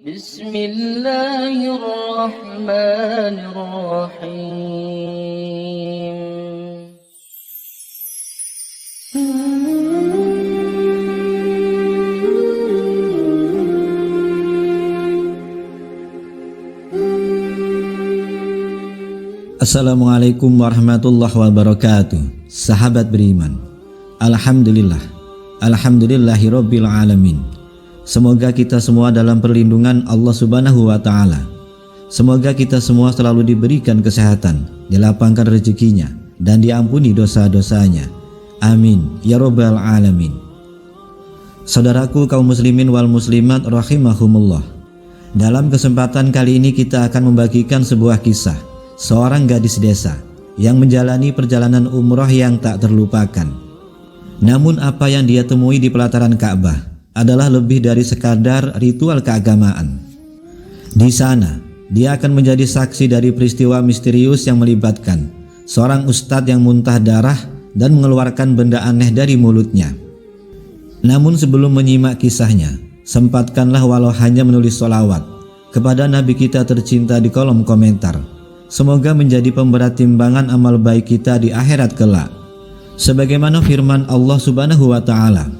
Bismillahirrahmanirrahim. Assalamualaikum warahmatullahi wabarakatuh. Sahabat beriman, Alhamdulillahirabbil alamin. Semoga kita semua dalam perlindungan Allah Subhanahu wa taala. Semoga kita semua selalu diberikan kesehatan, dilapangkan rezekinya, dan diampuni dosa-dosanya. Amin ya rabbal alamin. Saudaraku kaum muslimin wal muslimat rahimahumullah. Dalam kesempatan kali ini kita akan membagikan sebuah kisah seorang gadis desa yang menjalani perjalanan umroh yang tak terlupakan. Namun apa yang dia temui di pelataran Ka'bah adalah lebih dari sekadar ritual keagamaan. Di sana, dia akan menjadi saksi dari peristiwa misterius yang melibatkan seorang ustadz yang muntah darah dan mengeluarkan benda aneh dari mulutnya. Namun sebelum menyimak kisahnya, sempatkanlah walau hanya menulis sholawat kepada Nabi kita tercinta di kolom komentar. Semoga menjadi pemberat timbangan amal baik kita di akhirat kelak. Sebagaimana firman Allah Subhanahu wa taala,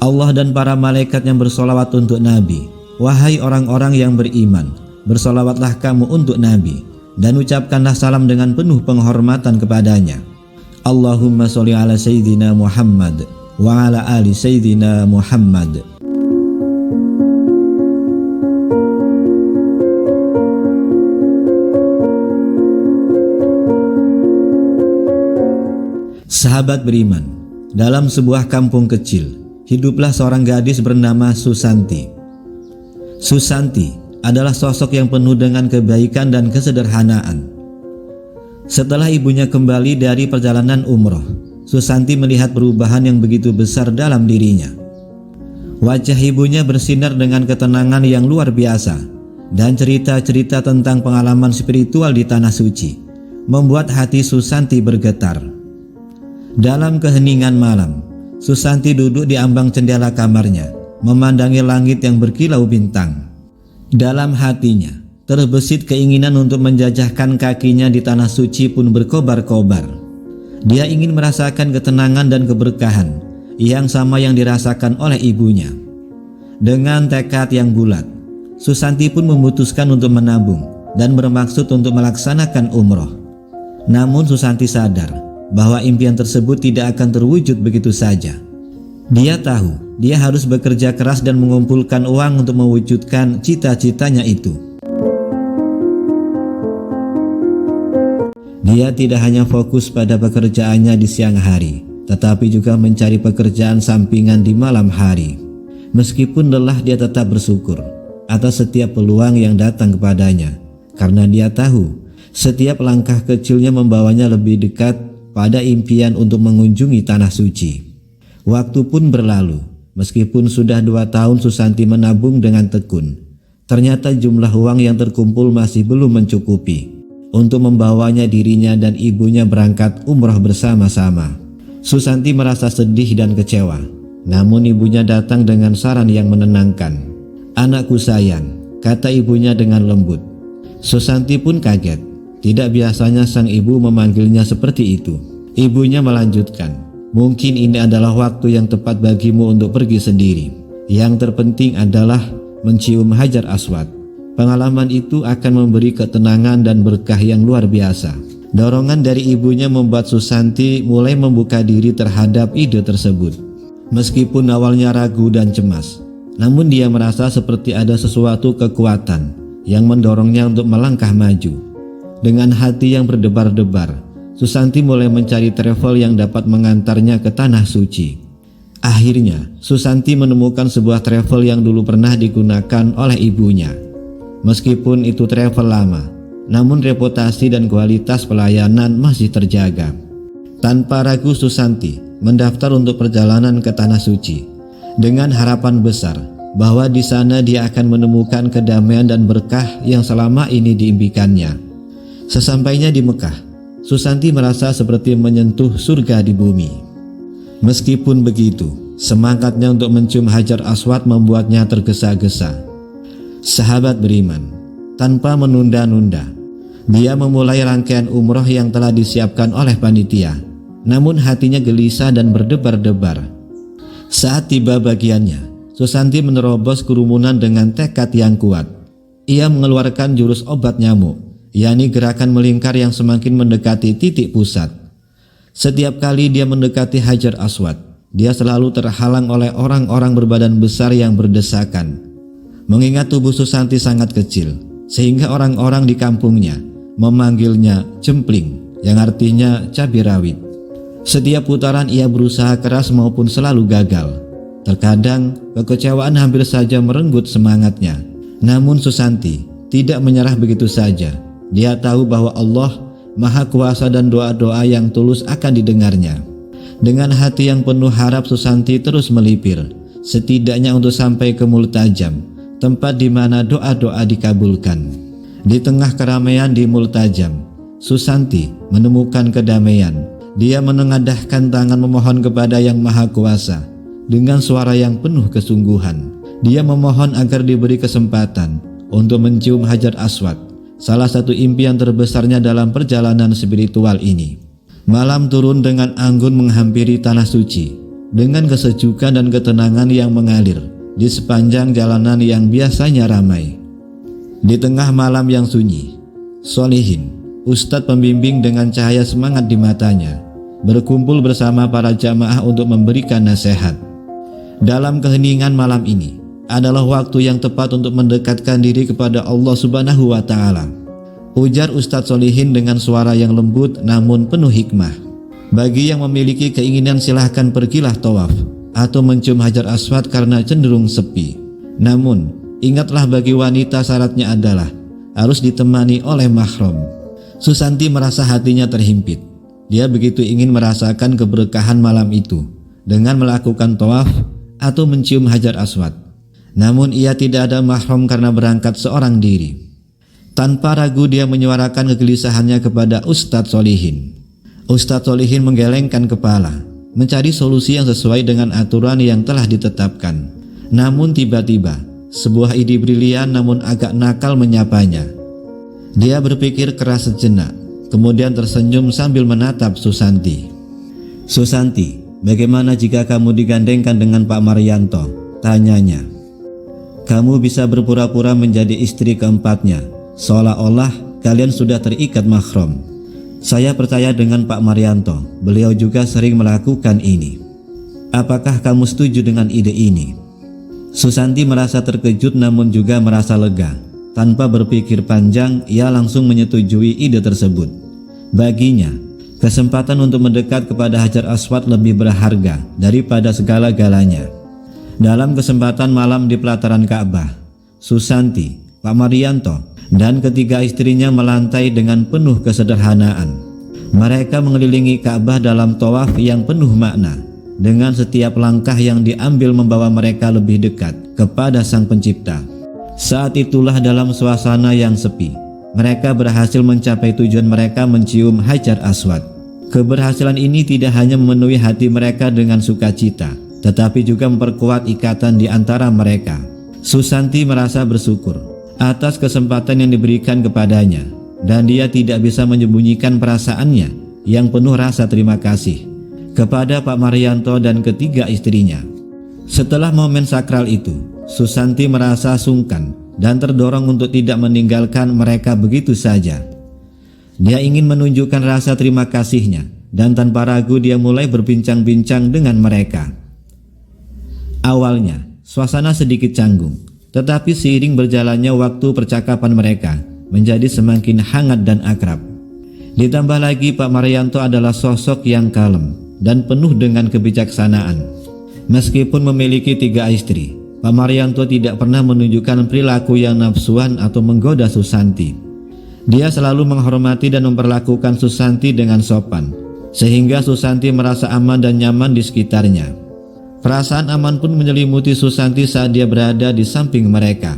Allah dan para malaikat yang bersolawat untuk Nabi. Wahai orang-orang yang beriman, bersolawatlah kamu untuk Nabi dan ucapkanlah salam dengan penuh penghormatan kepadanya. Allahumma sholli ala sayyidina Muhammad wa ala ali sayyidina Muhammad. Sahabat beriman, dalam sebuah kampung kecil, hiduplah seorang gadis bernama Susanti. Susanti adalah sosok yang penuh dengan kebaikan dan kesederhanaan. Setelah ibunya kembali dari perjalanan umroh, Susanti melihat perubahan yang begitu besar dalam dirinya. Wajah ibunya bersinar dengan ketenangan yang luar biasa, dan cerita-cerita tentang pengalaman spiritual di Tanah Suci membuat hati Susanti bergetar. Dalam keheningan malam, Susanti duduk di ambang jendela kamarnya, memandangi langit yang berkilau bintang. Dalam hatinya, terbesit keinginan untuk menjajahkan kakinya di Tanah Suci pun berkobar-kobar. Dia ingin merasakan ketenangan dan keberkahan yang sama yang dirasakan oleh ibunya. Dengan tekad yang bulat, Susanti pun memutuskan untuk menabung dan bermaksud untuk melaksanakan umroh. Namun Susanti sadar bahwa impian tersebut tidak akan terwujud begitu saja. Dia tahu dia harus bekerja keras dan mengumpulkan uang untuk mewujudkan cita-citanya itu. Dia tidak hanya fokus pada pekerjaannya di siang hari, tetapi juga mencari pekerjaan sampingan di malam hari. Meskipun lelah, dia tetap bersyukur atas setiap peluang yang datang kepadanya, karena dia tahu setiap langkah kecilnya membawanya lebih dekat pada impian untuk mengunjungi Tanah Suci. Waktu pun berlalu, meskipun sudah 2 tahun Susanti menabung dengan tekun. Ternyata jumlah uang yang terkumpul masih belum mencukupi untuk membawanya dirinya dan ibunya berangkat umroh bersama-sama. Susanti merasa sedih dan kecewa, namun ibunya datang dengan saran yang menenangkan. "Anakku sayang," kata ibunya dengan lembut. Susanti pun kaget. Tidak biasanya sang ibu memanggilnya seperti itu. Ibunya melanjutkan, "Mungkin ini adalah waktu yang tepat bagimu untuk pergi sendiri. Yang terpenting adalah mencium Hajar Aswad. Pengalaman itu akan memberi ketenangan dan berkah yang luar biasa." Dorongan dari ibunya membuat Susanti mulai membuka diri terhadap ide tersebut. Meskipun awalnya ragu dan cemas, namun dia merasa seperti ada sesuatu kekuatan yang mendorongnya untuk melangkah maju. Dengan hati yang berdebar-debar, Susanti mulai mencari travel yang dapat mengantarnya ke Tanah Suci. Akhirnya, Susanti menemukan sebuah travel yang dulu pernah digunakan oleh ibunya. Meskipun itu travel lama, namun reputasi dan kualitas pelayanan masih terjaga. Tanpa ragu, Susanti mendaftar untuk perjalanan ke Tanah Suci dengan harapan besar bahwa di sana dia akan menemukan kedamaian dan berkah yang selama ini diimpikannya. Sesampainya di Mekah, Susanti merasa seperti menyentuh surga di bumi. Meskipun begitu, semangatnya untuk mencium Hajar Aswad membuatnya tergesa-gesa. Sahabat beriman, tanpa menunda-nunda, dia memulai rangkaian umroh yang telah disiapkan oleh panitia. Namun hatinya gelisah dan berdebar-debar. Saat tiba bagiannya, Susanti menerobos kerumunan dengan tekad yang kuat. Ia mengeluarkan jurus obat nyamuk, yakni gerakan melingkar yang semakin mendekati titik pusat. Setiap kali dia mendekati Hajar Aswad, dia selalu terhalang oleh orang-orang berbadan besar yang berdesakan. Mengingat tubuh Susanti sangat kecil, sehingga orang-orang di kampungnya memanggilnya Cempling, yang artinya cabai rawit. Setiap putaran ia berusaha keras maupun selalu gagal. Terkadang kekecewaan hampir saja merenggut semangatnya. Namun Susanti tidak menyerah begitu saja. Dia tahu bahwa Allah Maha Kuasa dan doa-doa yang tulus akan didengarnya. Dengan hati yang penuh harap, Susanti terus melipir, setidaknya untuk sampai ke Multajam, tempat di mana doa-doa dikabulkan. Di tengah keramaian di Multajam, Susanti menemukan kedamaian. Dia menengadahkan tangan memohon kepada Yang Maha Kuasa dengan suara yang penuh kesungguhan. Dia memohon agar diberi kesempatan untuk mencium Hajar Aswad, salah satu impian terbesarnya dalam perjalanan spiritual ini. Malam turun dengan anggun menghampiri tanah suci, dengan kesejukan dan ketenangan yang mengalir di sepanjang jalanan yang biasanya ramai. Di tengah malam yang sunyi, Solihin, ustadz pembimbing dengan cahaya semangat di matanya, berkumpul bersama para jamaah untuk memberikan nasihat. Dalam keheningan malam ini adalah waktu yang tepat untuk mendekatkan diri kepada Allah Subhanahu wa Ta'ala, ujar Ustadz Solihin dengan suara yang lembut namun penuh hikmah. Bagi yang memiliki keinginan silahkan pergilah tawaf atau mencium Hajar Aswad karena cenderung sepi. Namun ingatlah, bagi wanita syaratnya adalah harus ditemani oleh mahram. Susanti merasa hatinya terhimpit. Dia begitu ingin merasakan keberkahan malam itu dengan melakukan tawaf atau mencium Hajar Aswad. Namun ia tidak ada mahram karena berangkat seorang diri. Tanpa ragu dia menyuarakan kegelisahannya kepada Ustadz Solihin. Ustadz Solihin menggelengkan kepala, mencari solusi yang sesuai dengan aturan yang telah ditetapkan. Namun tiba-tiba sebuah ide brilian namun agak nakal menyapanya. Dia berpikir keras sejenak, kemudian tersenyum sambil menatap Susanti. "Susanti, bagaimana jika kamu digandengkan dengan Pak Maryanto?" tanyanya. "Kamu bisa berpura-pura menjadi istri keempatnya, seolah-olah kalian sudah terikat mahram. Saya percaya dengan Pak Maryanto, beliau juga sering melakukan ini. Apakah kamu setuju dengan ide ini?" Susanti merasa terkejut namun juga merasa lega. Tanpa berpikir panjang, ia langsung menyetujui ide tersebut. Baginya, kesempatan untuk mendekat kepada Hajar Aswad lebih berharga daripada segala-galanya. Dalam kesempatan malam di pelataran Ka'bah, Susanti, Pak Maryanto, dan ketiga istrinya melantai dengan penuh kesederhanaan. Mereka mengelilingi Ka'bah dalam tawaf yang penuh makna, dengan setiap langkah yang diambil membawa mereka lebih dekat kepada Sang Pencipta. Saat itulah dalam suasana yang sepi, mereka berhasil mencapai tujuan mereka mencium Hajar Aswad. Keberhasilan ini tidak hanya memenuhi hati mereka dengan sukacita, tetapi juga memperkuat ikatan di antara mereka. Susanti merasa bersyukur atas kesempatan yang diberikan kepadanya, dan dia tidak bisa menyembunyikan perasaannya yang penuh rasa terima kasih kepada Pak Maryanto dan ketiga istrinya. Setelah momen sakral itu, Susanti merasa sungkan dan terdorong untuk tidak meninggalkan mereka begitu saja. Dia ingin menunjukkan rasa terima kasihnya, dan tanpa ragu dia mulai berbincang-bincang dengan mereka. Awalnya, suasana sedikit canggung, tetapi seiring berjalannya waktu, percakapan mereka menjadi semakin hangat dan akrab. Ditambah lagi Pak Maryanto adalah sosok yang kalem dan penuh dengan kebijaksanaan. Meskipun memiliki 3 istri, Pak Maryanto tidak pernah menunjukkan perilaku yang nafsuan atau menggoda Susanti. Dia selalu menghormati dan memperlakukan Susanti dengan sopan, sehingga Susanti merasa aman dan nyaman di sekitarnya. Perasaan aman pun menyelimuti Susanti saat dia berada di samping mereka.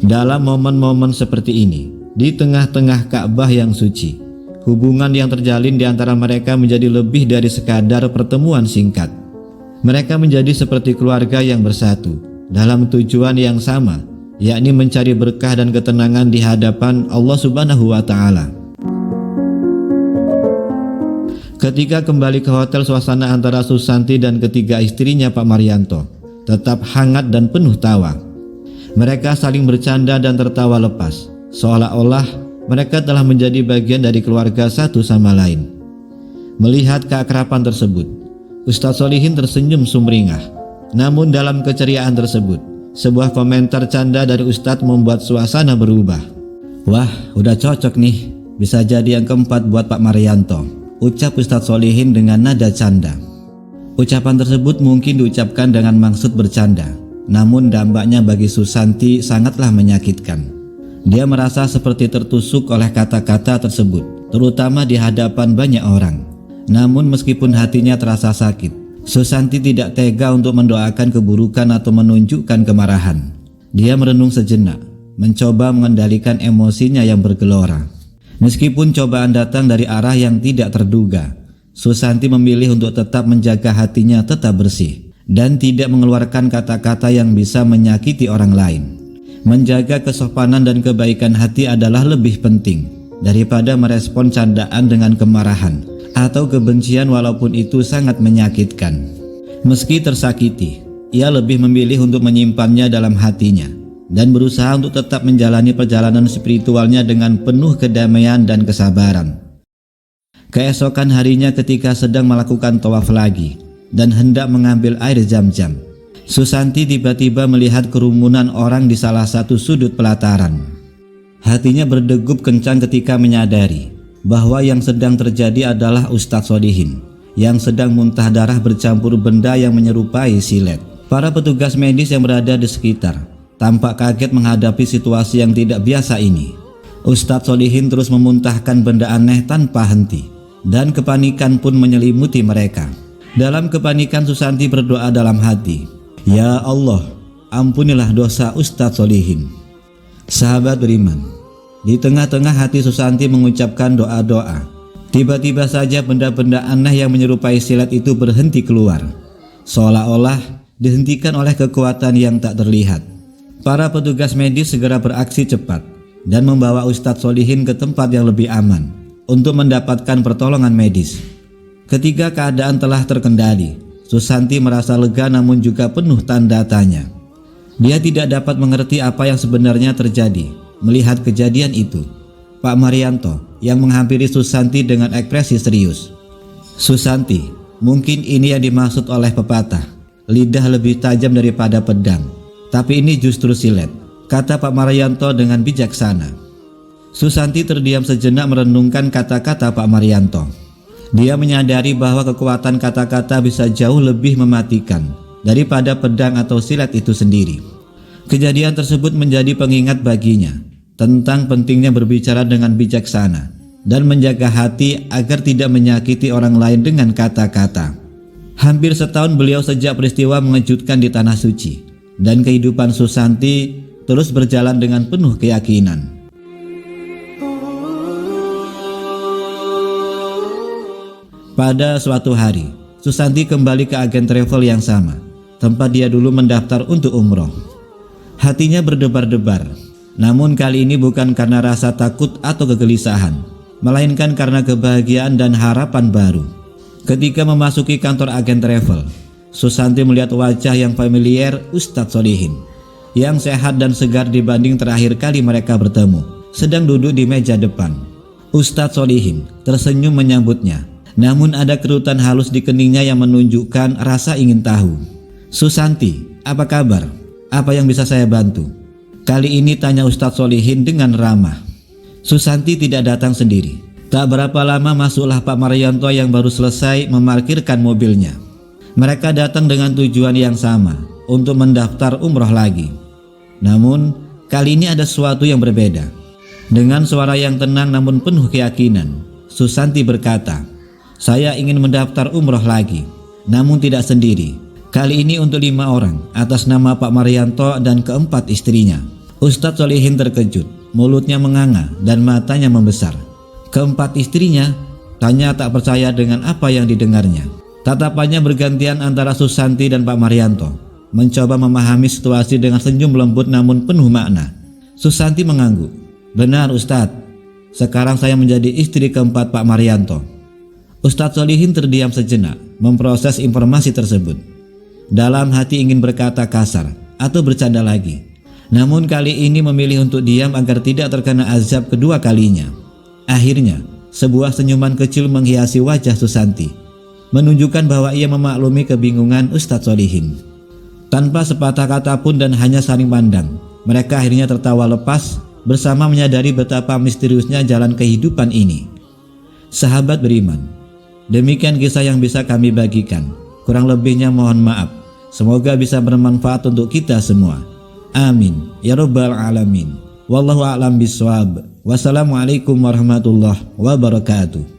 Dalam momen-momen seperti ini, di tengah-tengah Ka'bah yang suci, hubungan yang terjalin di antara mereka menjadi lebih dari sekadar pertemuan singkat. Mereka menjadi seperti keluarga yang bersatu dalam tujuan yang sama, yakni mencari berkah dan ketenangan di hadapan Allah Subhanahu wa Ta'ala. Ketika kembali ke hotel, suasana antara Susanti dan ketiga istrinya Pak Marianto tetap hangat dan penuh tawa. Mereka saling bercanda dan tertawa lepas, seolah-olah mereka telah menjadi bagian dari keluarga satu sama lain. Melihat keakraban tersebut, Ustadz Solihin tersenyum sumringah. Namun dalam keceriaan tersebut, sebuah komentar canda dari Ustadz membuat suasana berubah. "Wah, udah cocok nih, bisa jadi yang keempat buat Pak Marianto," ucap Ustadz Solihin dengan nada canda. Ucapan tersebut mungkin diucapkan dengan maksud bercanda, namun dampaknya bagi Susanti sangatlah menyakitkan. Dia merasa seperti tertusuk oleh kata-kata tersebut, terutama di hadapan banyak orang. Namun meskipun hatinya terasa sakit, Susanti tidak tega untuk mendoakan keburukan atau menunjukkan kemarahan. Dia merenung sejenak, mencoba mengendalikan emosinya yang bergelora. Meskipun cobaan datang dari arah yang tidak terduga, Susanti memilih untuk tetap menjaga hatinya tetap bersih dan tidak mengeluarkan kata-kata yang bisa menyakiti orang lain. Menjaga kesopanan dan kebaikan hati adalah lebih penting daripada merespon candaan dengan kemarahan atau kebencian, walaupun itu sangat menyakitkan. Meski tersakiti, ia lebih memilih untuk menyimpannya dalam hatinya dan berusaha untuk tetap menjalani perjalanan spiritualnya dengan penuh kedamaian dan kesabaran. Keesokan harinya ketika sedang melakukan tawaf lagi dan hendak mengambil air Zam-Zam, Susanti tiba-tiba melihat kerumunan orang di salah satu sudut pelataran. Hatinya berdegup kencang ketika menyadari bahwa yang sedang terjadi adalah Ustadz Solihin yang sedang muntah darah bercampur benda yang menyerupai silet. Para petugas medis yang berada di sekitar tampak kaget menghadapi situasi yang tidak biasa ini. Ustadz Solihin terus memuntahkan benda aneh tanpa henti, dan kepanikan pun menyelimuti mereka. Dalam kepanikan, Susanti berdoa dalam hati, "Ya Allah, ampunilah dosa Ustadz Solihin." Sahabat beriman, di tengah-tengah hati Susanti mengucapkan doa-doa, tiba-tiba saja benda-benda aneh yang menyerupai silet itu berhenti keluar, seolah-olah dihentikan oleh kekuatan yang tak terlihat. Para petugas medis segera beraksi cepat dan membawa Ustadz Solihin ke tempat yang lebih aman untuk mendapatkan pertolongan medis. Ketika keadaan telah terkendali, Susanti merasa lega namun juga penuh tanda tanya. Dia tidak dapat mengerti apa yang sebenarnya terjadi melihat kejadian itu. Pak Marianto yang menghampiri Susanti dengan ekspresi serius. "Susanti, mungkin ini yang dimaksud oleh pepatah, lidah lebih tajam daripada pedang. Tapi ini justru silet," kata Pak Marianto dengan bijaksana. Susanti terdiam sejenak merenungkan kata-kata Pak Marianto. Dia menyadari bahwa kekuatan kata-kata bisa jauh lebih mematikan daripada pedang atau silet itu sendiri. Kejadian tersebut menjadi pengingat baginya tentang pentingnya berbicara dengan bijaksana dan menjaga hati agar tidak menyakiti orang lain dengan kata-kata. Hampir setahun beliau sejak peristiwa mengejutkan di Tanah Suci, dan kehidupan Susanti terus berjalan dengan penuh keyakinan. Pada suatu hari, Susanti kembali ke agen travel yang sama, tempat dia dulu mendaftar untuk umroh. Hatinya berdebar-debar, namun kali ini bukan karena rasa takut atau kegelisahan, melainkan karena kebahagiaan dan harapan baru. Ketika memasuki kantor agen travel, Susanti melihat wajah yang familiar Ustadz Solihin, yang sehat dan segar dibanding terakhir kali mereka bertemu, sedang duduk di meja depan. Ustadz Solihin tersenyum menyambutnya, namun ada kerutan halus di keningnya yang menunjukkan rasa ingin tahu. "Susanti, apa kabar? Apa yang bisa saya bantu?" Kali ini tanya Ustadz Solihin dengan ramah. Susanti tidak datang sendiri. Tak berapa lama masuklah Pak Marianto yang baru selesai memarkirkan mobilnya. Mereka datang dengan tujuan yang sama, untuk mendaftar umroh lagi. Namun kali ini ada sesuatu yang berbeda. Dengan suara yang tenang namun penuh keyakinan, Susanti berkata, "Saya ingin mendaftar umroh lagi, namun tidak sendiri. Kali ini untuk 5 orang atas nama Pak Marianto dan keempat istrinya." Ustadz Solihin terkejut, mulutnya menganga dan matanya membesar. "Keempat istrinya?" tanya tak percaya dengan apa yang didengarnya. Tatapannya bergantian antara Susanti dan Pak Marianto. mencoba memahami situasi dengan senyum lembut namun penuh makna. Susanti mengangguk. Benar Ustadz, sekarang saya menjadi istri keempat Pak Marianto. Ustadz Solihin terdiam sejenak memproses informasi tersebut. Dalam hati ingin berkata kasar atau bercanda lagi, namun kali ini memilih untuk diam agar tidak terkena azab kedua kalinya. Akhirnya sebuah senyuman kecil menghiasi wajah Susanti, menunjukkan bahwa ia memaklumi kebingungan Ustadz Solihin. Tanpa sepatah kata pun dan hanya saling pandang, mereka akhirnya tertawa lepas bersama menyadari betapa misteriusnya jalan kehidupan ini. Sahabat beriman, demikian kisah yang bisa kami bagikan. Kurang lebihnya mohon maaf. Semoga bisa bermanfaat untuk kita semua. Amin ya rabbal alamin. Wallahu a'lam bishawab. Wassalamualaikum warahmatullahi wabarakatuh.